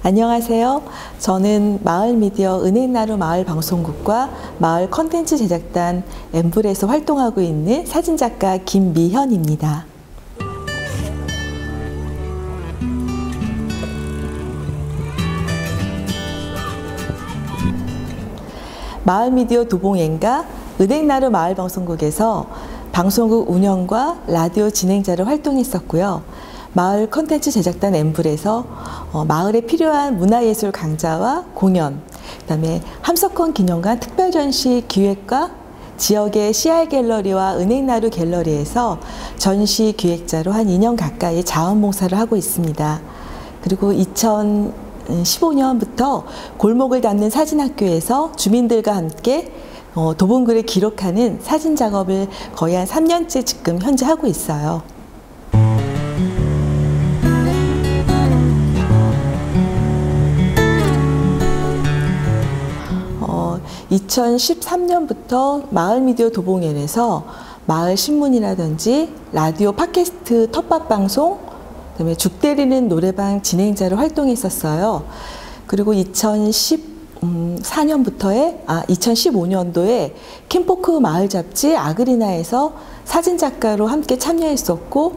안녕하세요. 저는 마을미디어 은행나루 마을방송국과 마을 컨텐츠 제작단 엠블에서 활동하고 있는 사진작가 김미현입니다. 마을미디어 도봉엔과 은행나루 마을방송국에서 방송국 운영과 라디오 진행자로 활동했었고요. 마을 컨텐츠 제작단 엠블에서 마을에 필요한 문화예술 강좌와 공연, 그다음에 함석헌 기념관 특별전시 기획과 지역의 CR 갤러리와 은행나루 갤러리에서 전시 기획자로 한 2년 가까이 자원봉사를 하고 있습니다. 그리고 2015년부터 골목을 닮는 사진학교에서 주민들과 함께 도봉구를 기록하는 사진 작업을 거의 한 3년째 지금 현재 하고 있어요. 2013년부터 마을미디어 도봉엔에서 마을 신문이라든지 라디오 팟캐스트 텃밭방송, 그다음에 죽 때리는 노래방 진행자로 활동했었어요. 그리고 2015년도에 캠포크 마을 잡지 아그리나에서 사진작가로 함께 참여했었고,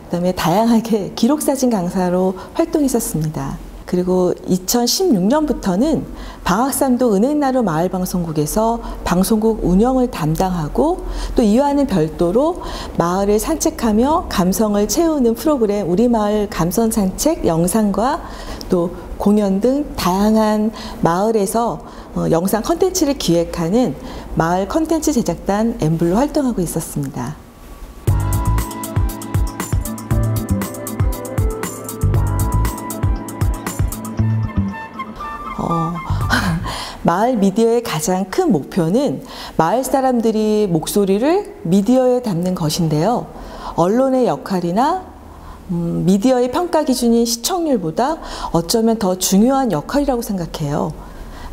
그다음에 다양하게 기록사진 강사로 활동했었습니다. 그리고 2016년부터는 방학삼도 은행나루 마을방송국에서 방송국 운영을 담당하고, 또 이와는 별도로 마을을 산책하며 감성을 채우는 프로그램 우리마을 감성산책 영상과 또 공연 등 다양한 마을에서 영상 컨텐츠를 기획하는 마을 컨텐츠 제작단 엠블로 활동하고 있었습니다. 마을 미디어의 가장 큰 목표는 마을 사람들이 목소리를 미디어에 담는 것인데요. 언론의 역할이나 미디어의 평가 기준인 시청률보다 어쩌면 더 중요한 역할이라고 생각해요.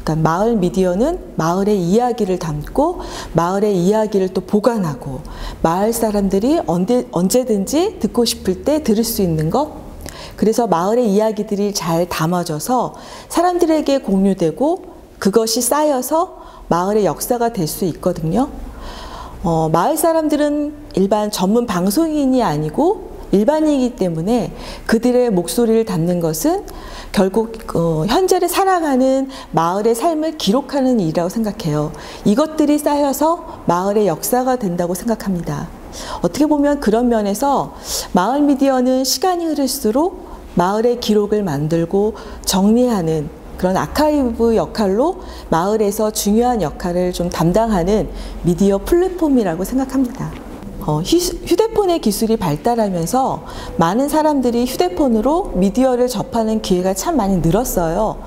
그러니까 마을 미디어는 마을의 이야기를 담고 마을의 이야기를 또 보관하고 마을 사람들이 언제든지 듣고 싶을 때 들을 수 있는 것, 그래서 마을의 이야기들이 잘 담아져서 사람들에게 공유되고 그것이 쌓여서 마을의 역사가 될 수 있거든요. 마을 사람들은 일반 전문 방송인이 아니고 일반인이기 때문에 그들의 목소리를 담는 것은 결국 현재를 살아가는 마을의 삶을 기록하는 일이라고 생각해요. 이것들이 쌓여서 마을의 역사가 된다고 생각합니다. 어떻게 보면 그런 면에서 마을 미디어는 시간이 흐를수록 마을의 기록을 만들고 정리하는 그런 아카이브 역할로 마을에서 중요한 역할을 좀 담당하는 미디어 플랫폼이라고 생각합니다. 휴대폰의 기술이 발달하면서 많은 사람들이 휴대폰으로 미디어를 접하는 기회가 참 많이 늘었어요.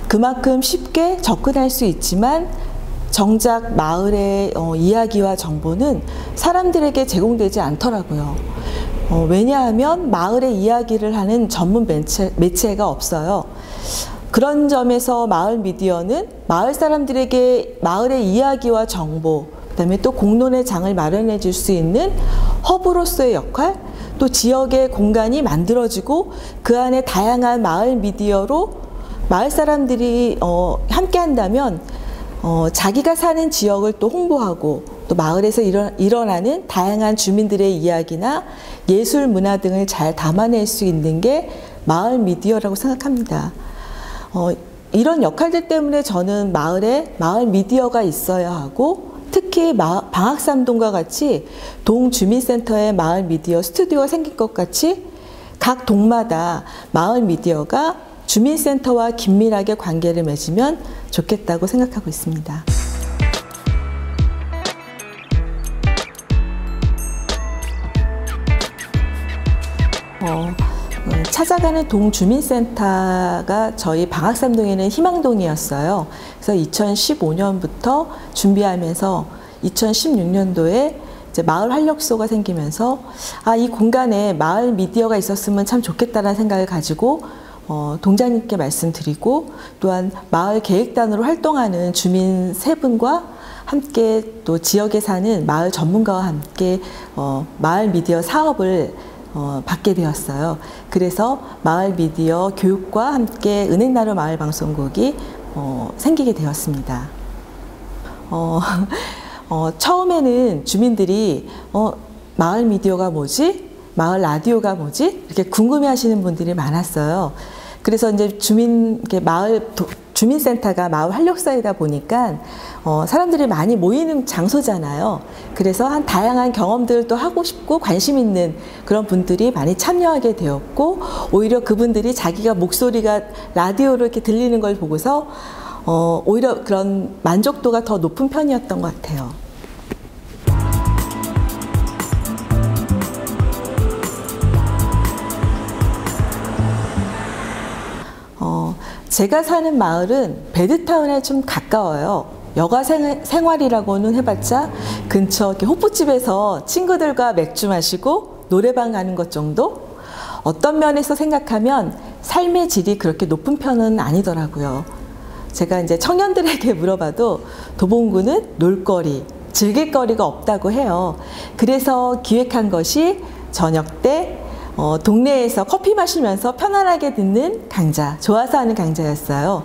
그만큼 쉽게 접근할 수 있지만 정작 마을의 이야기와 정보는 사람들에게 제공되지 않더라고요. 왜냐하면 마을의 이야기를 하는 전문 매체가 없어요. 그런 점에서 마을 미디어는 마을 사람들에게 마을의 이야기와 정보, 그다음에 또 공론의 장을 마련해 줄 수 있는 허브로서의 역할, 또 지역의 공간이 만들어지고 그 안에 다양한 마을 미디어로 마을 사람들이 함께 한다면 자기가 사는 지역을 또 홍보하고 또 마을에서 일어나는 다양한 주민들의 이야기나 예술 문화 등을 잘 담아낼 수 있는 게 마을 미디어라고 생각합니다. 이런 역할들 때문에 저는 마을에 마을 미디어가 있어야 하고, 특히 방학삼동과 같이 동주민센터에 마을 미디어 스튜디오가 생긴 것 같이 각 동마다 마을 미디어가 주민센터와 긴밀하게 관계를 맺으면 좋겠다고 생각하고 있습니다. 찾아가는 동주민센터가 저희 방학삼동에는 희망동이었어요. 그래서 2015년부터 준비하면서 2016년도에 이제 마을 활력소가 생기면서 이 공간에 마을 미디어가 있었으면 참 좋겠다는 생각을 가지고 동장님께 말씀드리고, 또한 마을 계획단으로 활동하는 주민 3분과 함께 또 지역에 사는 마을 전문가와 함께 마을 미디어 사업을 받게 되었어요. 그래서 마을 미디어 교육과 함께 은행나루 마을 방송국이 생기게 되었습니다. 처음에는 주민들이 마을 미디어가 뭐지? 마을 라디오가 뭐지? 이렇게 궁금해 하시는 분들이 많았어요. 그래서 이제 주민센터가 마을 활력소이다 보니까 사람들이 많이 모이는 장소잖아요. 그래서 다양한 경험들을 또 하고 싶고 관심 있는 그런 분들이 많이 참여하게 되었고, 오히려 그분들이 자기가 목소리가 라디오로 이렇게 들리는 걸 보고서 오히려 그런 만족도가 더 높은 편이었던 것 같아요. 제가 사는 마을은 베드타운에 좀 가까워요. 여가 생활이라고는 해봤자 근처 이렇게 호프집에서 친구들과 맥주 마시고 노래방 가는 것 정도? 어떤 면에서 생각하면 삶의 질이 그렇게 높은 편은 아니더라고요. 제가 이제 청년들에게 물어봐도 도봉구는 놀거리, 즐길 거리가 없다고 해요. 그래서 기획한 것이 저녁 때 동네에서 커피 마시면서 편안하게 듣는 강좌, 좋아서 하는 강좌였어요.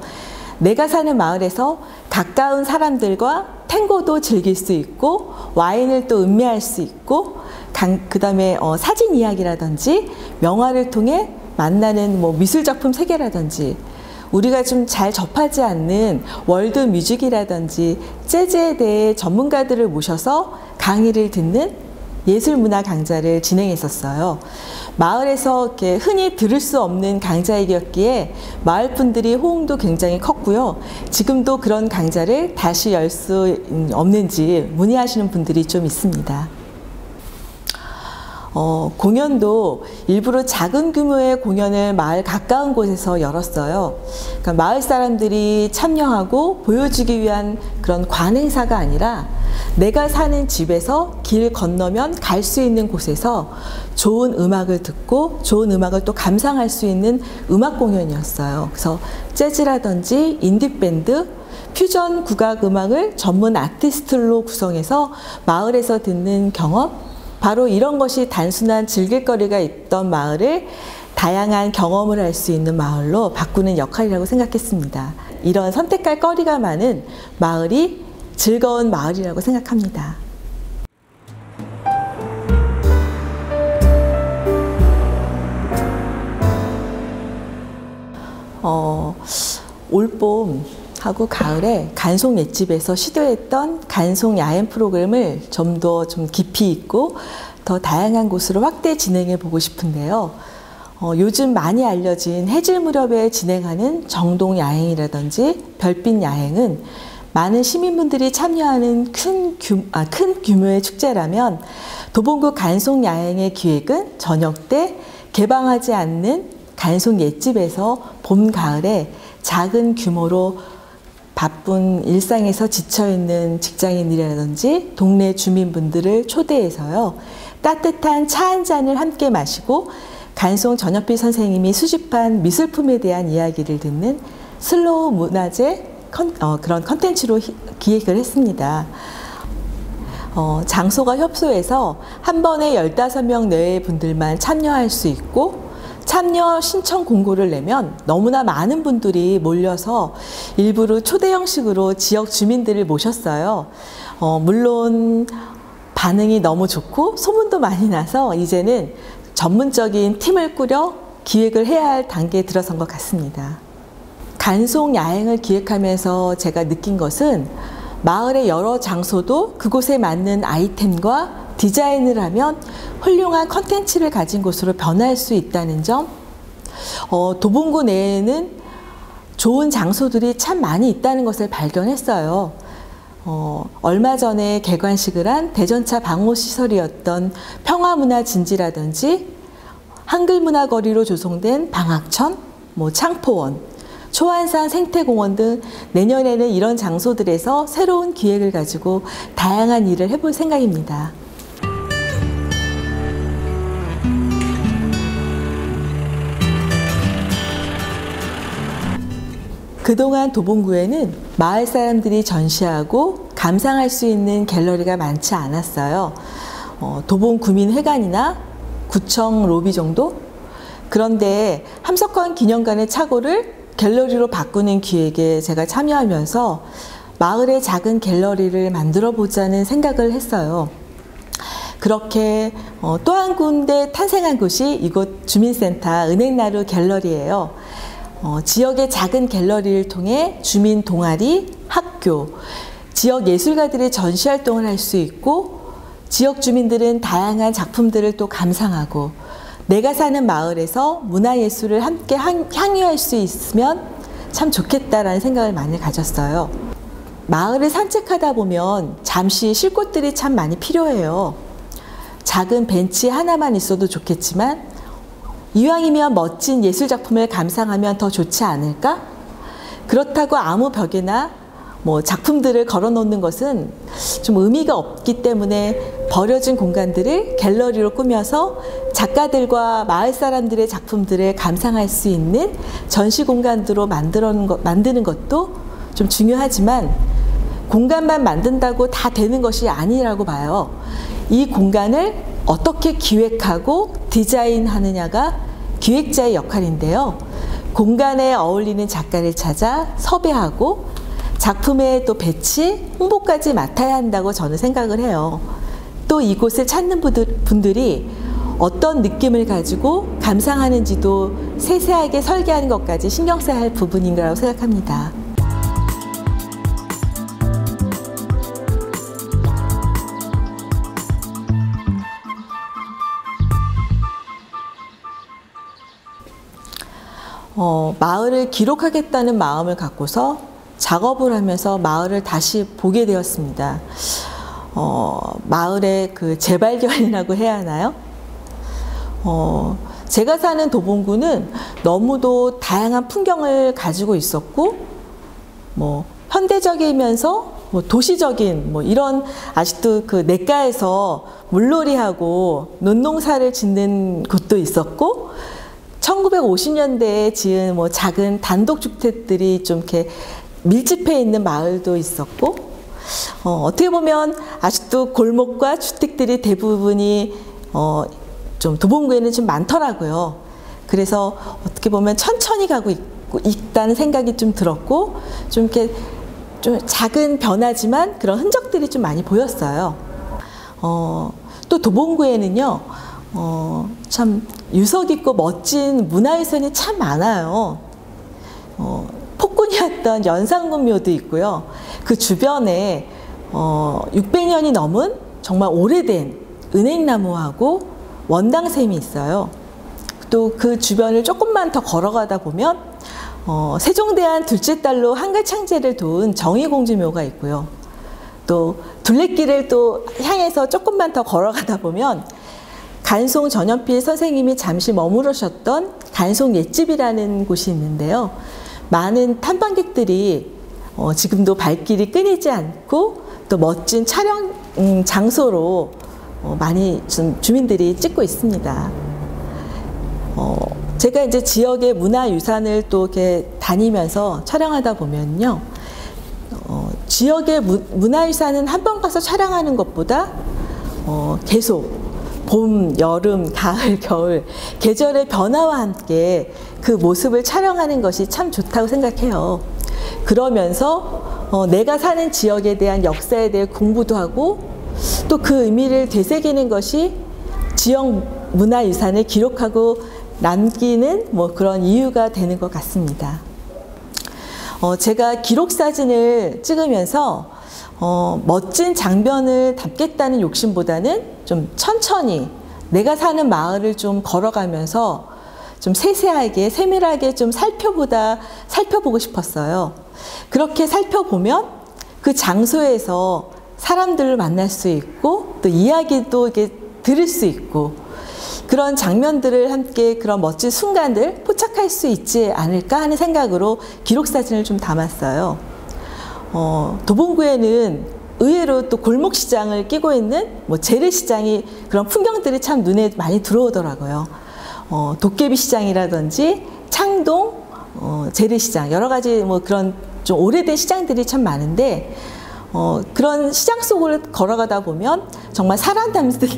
내가 사는 마을에서 가까운 사람들과 탱고도 즐길 수 있고 와인을 또 음미할 수 있고 그 다음에 사진 이야기라든지 명화를 통해 만나는 미술작품 세계라든지 우리가 좀 잘 접하지 않는 월드 뮤직이라든지 재즈에 대해 전문가들을 모셔서 강의를 듣는 예술문화 강좌를 진행했었어요. 마을에서 이렇게 흔히 들을 수 없는 강좌이었기에 마을 분들이 호응도 굉장히 컸고요. 지금도 그런 강좌를 다시 열 수 없는지 문의하시는 분들이 좀 있습니다. 공연도 일부러 작은 규모의 공연을 마을 가까운 곳에서 열었어요. 그러니까 마을 사람들이 참여하고 보여주기 위한 그런 관행사가 아니라 내가 사는 집에서 길 건너면 갈 수 있는 곳에서 좋은 음악을 듣고 좋은 음악을 또 감상할 수 있는 음악 공연이었어요. 그래서 재즈라든지 인디밴드, 퓨전 국악 음악을 전문 아티스트로 구성해서 마을에서 듣는 경험, 바로 이런 것이 단순한 즐길거리가 있던 마을을 다양한 경험을 할 수 있는 마을로 바꾸는 역할이라고 생각했습니다. 이런 선택할 거리가 많은 마을이 즐거운 마을이라고 생각합니다. 올봄하고 가을에 간송 옛집에서 시도했던 간송 야행 프로그램을 좀 더 깊이 있고 더 다양한 곳으로 확대 진행해 보고 싶은데요. 요즘 많이 알려진 해질 무렵에 진행하는 정동 야행이라든지 별빛 야행은 많은 시민분들이 참여하는 큰 규모의 축제라면 도봉구 간송 야행의 기획은 저녁 때 개방하지 않는 간송 옛집에서 봄, 가을에 작은 규모로 바쁜 일상에서 지쳐있는 직장인이라든지 동네 주민분들을 초대해서요. 따뜻한 차 한 잔을 함께 마시고 간송 전혁필 선생님이 수집한 미술품에 대한 이야기를 듣는 슬로우 문화제 그런 컨텐츠로 기획을 했습니다. 장소가 협소해서 한 번에 15명 내외의 분들만 참여할 수 있고 참여 신청 공고를 내면 너무나 많은 분들이 몰려서 일부러 초대 형식으로 지역 주민들을 모셨어요. 물론 반응이 너무 좋고 소문도 많이 나서 이제는 전문적인 팀을 꾸려 기획을 해야 할 단계에 들어선 것 같습니다. 간송 야행을 기획하면서 제가 느낀 것은 마을의 여러 장소도 그곳에 맞는 아이템과 디자인을 하면 훌륭한 컨텐츠를 가진 곳으로 변할 수 있다는 점, 도봉구 내에는 좋은 장소들이 참 많이 있다는 것을 발견했어요. 얼마 전에 개관식을 한 대전차 방호시설이었던 평화문화진지라든지 한글문화거리로 조성된 방학천, 창포원, 초안산 생태공원 등 내년에는 이런 장소들에서 새로운 기획을 가지고 다양한 일을 해볼 생각입니다. 그동안 도봉구에는 마을 사람들이 전시하고 감상할 수 있는 갤러리가 많지 않았어요. 도봉구민회관이나 구청 로비 정도? 그런데 함석헌 기념관의 차고를 갤러리로 바꾸는 기획에 제가 참여하면서 마을에 작은 갤러리를 만들어 보자는 생각을 했어요. 그렇게 또 한 군데 탄생한 곳이 이곳 주민센터 은행나루 갤러리예요. 지역의 작은 갤러리를 통해 주민 동아리, 학교, 지역 예술가들의 전시 활동을 할 수 있고 지역 주민들은 다양한 작품들을 또 감상하고 내가 사는 마을에서 문화예술을 함께 향유할 수 있으면 참 좋겠다라는 생각을 많이 가졌어요. 마을을 산책하다 보면 잠시 쉴 곳들이 참 많이 필요해요. 작은 벤치 하나만 있어도 좋겠지만 이왕이면 멋진 예술작품을 감상하면 더 좋지 않을까? 그렇다고 아무 벽에나 작품들을 걸어 놓는 것은 좀 의미가 없기 때문에 버려진 공간들을 갤러리로 꾸며서 작가들과 마을 사람들의 작품들을 감상할 수 있는 전시 공간으로 만드는 것도 좀 중요하지만 공간만 만든다고 다 되는 것이 아니라고 봐요. 이 공간을 어떻게 기획하고 디자인하느냐가 기획자의 역할인데요. 공간에 어울리는 작가를 찾아 섭외하고 작품의 또 배치, 홍보까지 맡아야 한다고 저는 생각을 해요. 또 이곳을 찾는 분들이 어떤 느낌을 가지고 감상하는지도 세세하게 설계하는 것까지 신경 써야 할 부분인 거라고 생각합니다. 마을을 기록하겠다는 마음을 갖고서 작업을 하면서 마을을 다시 보게 되었습니다. 마을의 그 재발견이라고 해야 하나요? 제가 사는 도봉구는 너무도 다양한 풍경을 가지고 있었고, 현대적이면서 도시적인 이런 아직도 그 냇가에서 물놀이하고 논농사를 짓는 곳도 있었고, 1950년대에 지은 작은 단독주택들이 좀 이렇게 밀집해 있는 마을도 있었고, 어떻게 보면 아직도 골목과 주택들이 대부분이 좀 도봉구에는 좀 많더라고요. 그래서 어떻게 보면 천천히 가고 있다는 생각이 좀 들었고, 좀 이렇게 좀 작은 변화지만 그런 흔적들이 좀 많이 보였어요. 또 도봉구에는요, 참 유서 깊고 멋진 문화유산이 참 많아요. 폭군이었던 연산군묘도 있고요. 그 주변에 600년이 넘은 정말 오래된 은행나무하고 원당샘이 있어요. 또 그 주변을 조금만 더 걸어가다 보면 세종대왕 둘째 딸로 한글창제를 도운 정의공주묘가 있고요. 또 둘레길을 또 향해서 조금만 더 걸어가다 보면 간송 전연필 선생님이 잠시 머무르셨던 간송 옛집이라는 곳이 있는데요. 많은 탐방객들이 지금도 발길이 끊이지 않고 또 멋진 촬영 장소로 많이 주민들이 찍고 있습니다. 제가 이제 지역의 문화유산을 또 이렇게 다니면서 촬영하다 보면요. 지역의 문화유산은 한 번 가서 촬영하는 것보다 계속 봄, 여름, 가을, 겨울 계절의 변화와 함께 그 모습을 촬영하는 것이 참 좋다고 생각해요. 그러면서 내가 사는 지역에 대한 역사에 대해 공부도 하고 또 그 의미를 되새기는 것이 지역 문화유산을 기록하고 남기는 그런 이유가 되는 것 같습니다. 제가 기록사진을 찍으면서 멋진 장면을 담겠다는 욕심보다는 좀 천천히 내가 사는 마을을 좀 걸어가면서 좀 세세하게 세밀하게 좀 살펴보고 싶었어요. 그렇게 살펴보면 그 장소에서 사람들을 만날 수 있고 또 이야기도 이렇게 들을 수 있고 그런 장면들을 함께 그런 멋진 순간들 포착할 수 있지 않을까 하는 생각으로 기록사진을 좀 담았어요. 도봉구에는 의외로 또 골목시장을 끼고 있는 재래시장이 그런 풍경들이 참 눈에 많이 들어오더라고요. 도깨비시장이라든지 창동, 재래시장 여러 가지 그런 좀 오래된 시장들이 참 많은데 그런 시장 속을 걸어가다 보면 정말 사람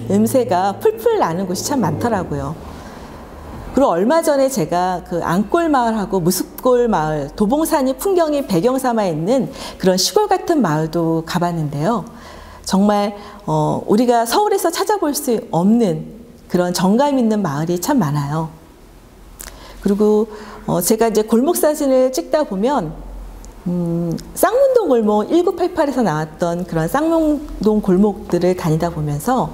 냄새가 풀풀 나는 곳이 참 많더라고요. 그리고 얼마 전에 제가 그 앙골 마을하고 무습골 마을, 도봉산이 풍경이 배경 삼아 있는 그런 시골 같은 마을도 가봤는데요. 정말 우리가 서울에서 찾아볼 수 없는 그런 정감 있는 마을이 참 많아요. 그리고 제가 이제 골목 사진을 찍다 보면 쌍문동 골목 1988에서 나왔던 그런 쌍문동 골목들을 다니다 보면서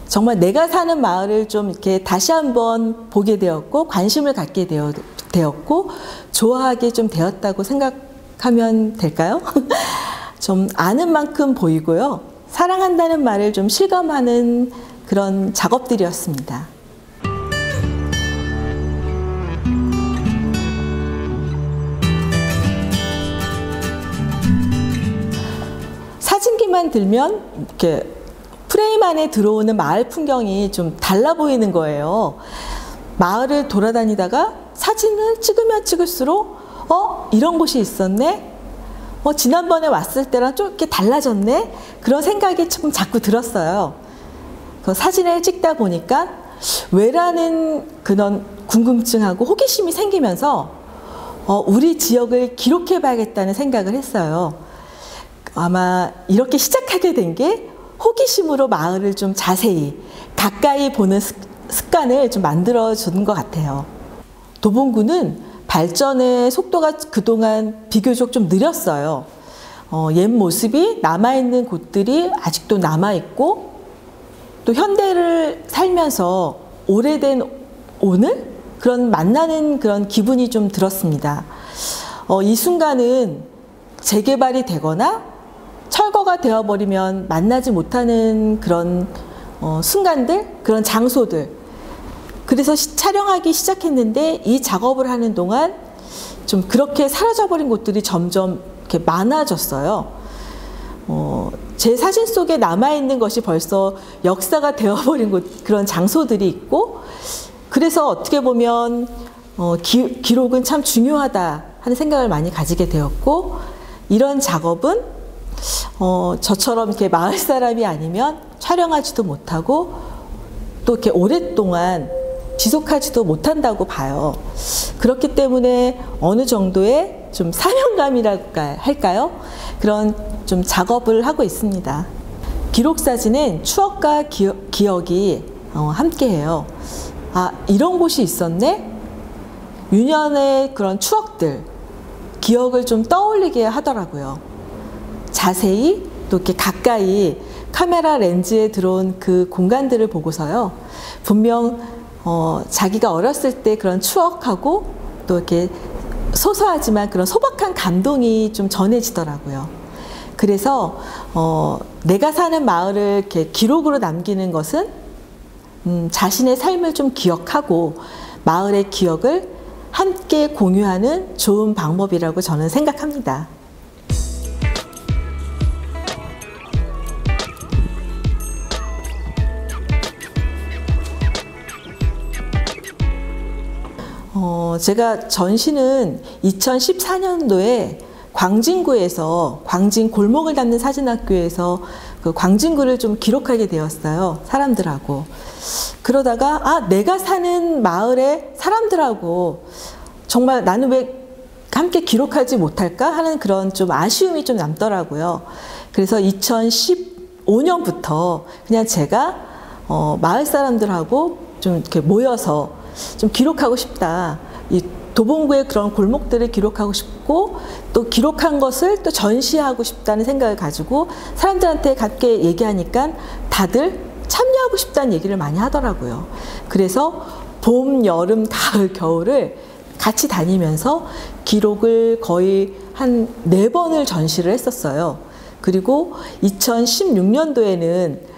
정말 내가 사는 마을을 좀 이렇게 다시 한번 보게 되었고 관심을 갖게 되었고 좋아하게 좀 되었다고 생각하면 될까요? 좀 아는 만큼 보이고요. 사랑한다는 말을 좀 실감하는 그런 작업들이었습니다. 사진기만 들면 이렇게 프레임 안에 들어오는 마을 풍경이 좀 달라 보이는 거예요. 마을을 돌아다니다가 사진을 찍으면 찍을수록 이런 곳이 있었네? 지난번에 왔을 때랑 좀 이렇게 달라졌네? 그런 생각이 좀 자꾸 들었어요. 그 사진을 찍다 보니까 왜라는 그런 궁금증하고 호기심이 생기면서 우리 지역을 기록해 봐야겠다는 생각을 했어요. 아마 이렇게 시작하게 된 게 호기심으로 마을을 좀 자세히 가까이 보는 습관을 좀 만들어 주는 것 같아요. 도봉구는 발전의 속도가 그동안 비교적 좀 느렸어요. 옛 모습이 남아있는 곳들이 아직도 남아있고 또 현대를 살면서 오래된 오늘? 그런 만나는 그런 기분이 좀 들었습니다. 이 순간은 재개발이 되거나 철거가 되어버리면 만나지 못하는 그런 순간들, 그런 장소들. 그래서 촬영하기 시작했는데 이 작업을 하는 동안 좀 그렇게 사라져버린 곳들이 점점 이렇게 많아졌어요. 제 사진 속에 남아있는 것이 벌써 역사가 되어버린 곳, 그런 장소들이 있고, 그래서 어떻게 보면 기록은 참 중요하다 하는 생각을 많이 가지게 되었고, 이런 작업은 저처럼 이렇게 마을 사람이 아니면 촬영하지도 못하고 또 이렇게 오랫동안 지속하지도 못한다고 봐요. 그렇기 때문에 어느 정도의 좀 사명감이라고 할까요? 그런 좀 작업을 하고 있습니다. 기록사진은 추억과 기억이 함께해요. 이런 곳이 있었네? 유년의 그런 추억들, 기억을 좀 떠올리게 하더라고요. 자세히 또 이렇게 가까이 카메라 렌즈에 들어온 그 공간들을 보고서요. 분명 자기가 어렸을 때 그런 추억하고 또 이렇게 소소하지만 그런 소박한 감동이 좀 전해지더라고요. 그래서 내가 사는 마을을 이렇게 기록으로 남기는 것은 자신의 삶을 좀 기억하고 마을의 기억을 함께 공유하는 좋은 방법이라고 저는 생각합니다. 제가 전시는 2014년도에 광진구에서 광진 골목을 담는 사진학교에서 그 광진구를 좀 기록하게 되었어요. 사람들하고. 그러다가 내가 사는 마을의 사람들하고 정말 나는 왜 함께 기록하지 못할까 하는 그런 좀 아쉬움이 좀 남더라고요. 그래서 2015년부터 그냥 제가 마을 사람들하고 좀 이렇게 모여서 좀 기록하고 싶다. 이 도봉구의 그런 골목들을 기록하고 싶고 또 기록한 것을 또 전시하고 싶다는 생각을 가지고 사람들한테 같이 얘기하니까 다들 참여하고 싶다는 얘기를 많이 하더라고요. 그래서 봄, 여름, 가을, 겨울을 같이 다니면서 기록을 거의 한 4번을 전시를 했었어요. 그리고 2016년도에는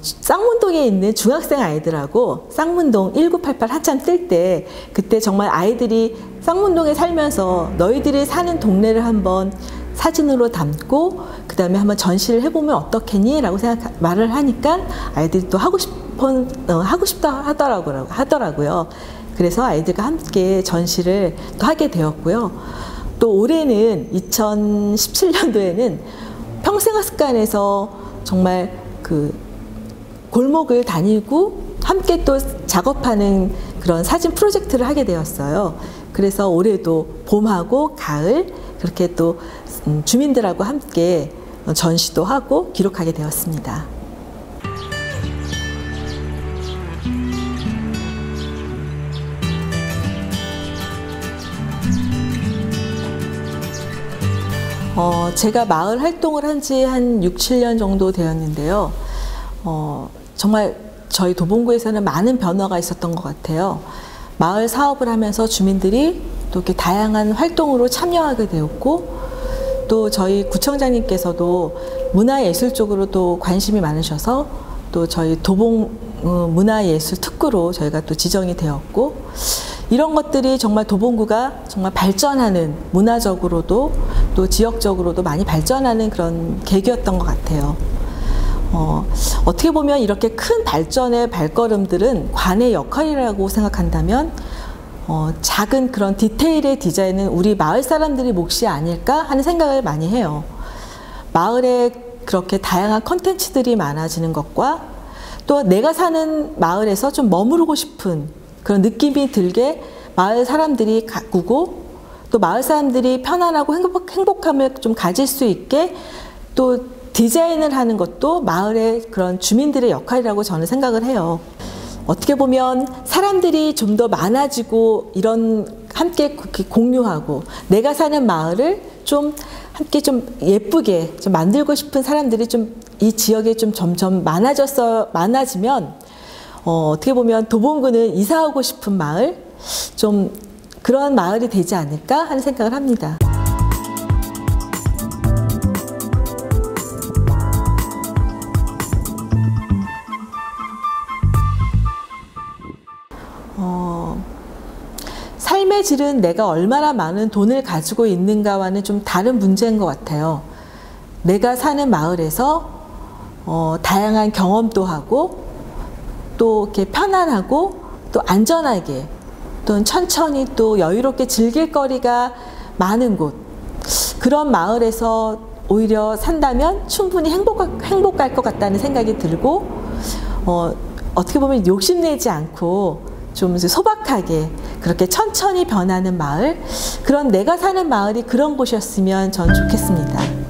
쌍문동에 있는 중학생 아이들하고 쌍문동 1988 한참 뜰 때 그때 정말 아이들이 쌍문동에 살면서 너희들이 사는 동네를 한번 사진으로 담고 그 다음에 한번 전시를 해보면 어떻겠니? 라고 말을 하니까 아이들이 또 하고 싶다 하더라고요. 그래서 아이들과 함께 전시를 또 하게 되었고요. 또 올해는 2017년도에는 평생학습관에서 정말 그 골목을 다니고 함께 또 작업하는 그런 사진 프로젝트를 하게 되었어요. 그래서 올해도 봄하고 가을 그렇게 또 주민들하고 함께 전시도 하고 기록하게 되었습니다. 제가 마을 활동을 한 지 한 6, 7년 정도 되었는데요. 정말 저희 도봉구에서는 많은 변화가 있었던 것 같아요. 마을 사업을 하면서 주민들이 또 이렇게 다양한 활동으로 참여하게 되었고, 또 저희 구청장님께서도 문화예술 쪽으로 또 관심이 많으셔서 또 저희 도봉 문화예술 특구로 저희가 또 지정이 되었고, 이런 것들이 정말 도봉구가 정말 발전하는, 문화적으로도 또 지역적으로도 많이 발전하는 그런 계기였던 것 같아요. 어떻게 보면 이렇게 큰 발전의 발걸음들은 관의 역할이라고 생각한다면 작은 그런 디테일의 디자인은 우리 마을 사람들이 몫이 아닐까 하는 생각을 많이 해요. 마을에 그렇게 다양한 컨텐츠들이 많아지는 것과 또 내가 사는 마을에서 좀 머무르고 싶은 그런 느낌이 들게 마을 사람들이 가꾸고, 또 마을 사람들이 편안하고 행복함을 좀 가질 수 있게 또 디자인을 하는 것도 마을의 그런 주민들의 역할이라고 저는 생각을 해요. 어떻게 보면 사람들이 좀 더 많아지고 이런 함께 공유하고 내가 사는 마을을 좀 함께 좀 예쁘게 좀 만들고 싶은 사람들이 좀 이 지역에 좀 점점 많아지면 어떻게 보면 도봉구는 이사 오고 싶은 마을, 좀 그런 마을이 되지 않을까 하는 생각을 합니다. 삶의 질은 내가 얼마나 많은 돈을 가지고 있는가와는 좀 다른 문제인 것 같아요. 내가 사는 마을에서 다양한 경험도 하고 또 이렇게 편안하고 또 안전하게 또 천천히 또 여유롭게 즐길 거리가 많은 곳, 그런 마을에서 오히려 산다면 충분히 행복할 것 같다는 생각이 들고, 어떻게 보면 욕심내지 않고 좀 소박하게 그렇게 천천히 변하는 마을, 그런 내가 사는 마을이 그런 곳이었으면 전 좋겠습니다.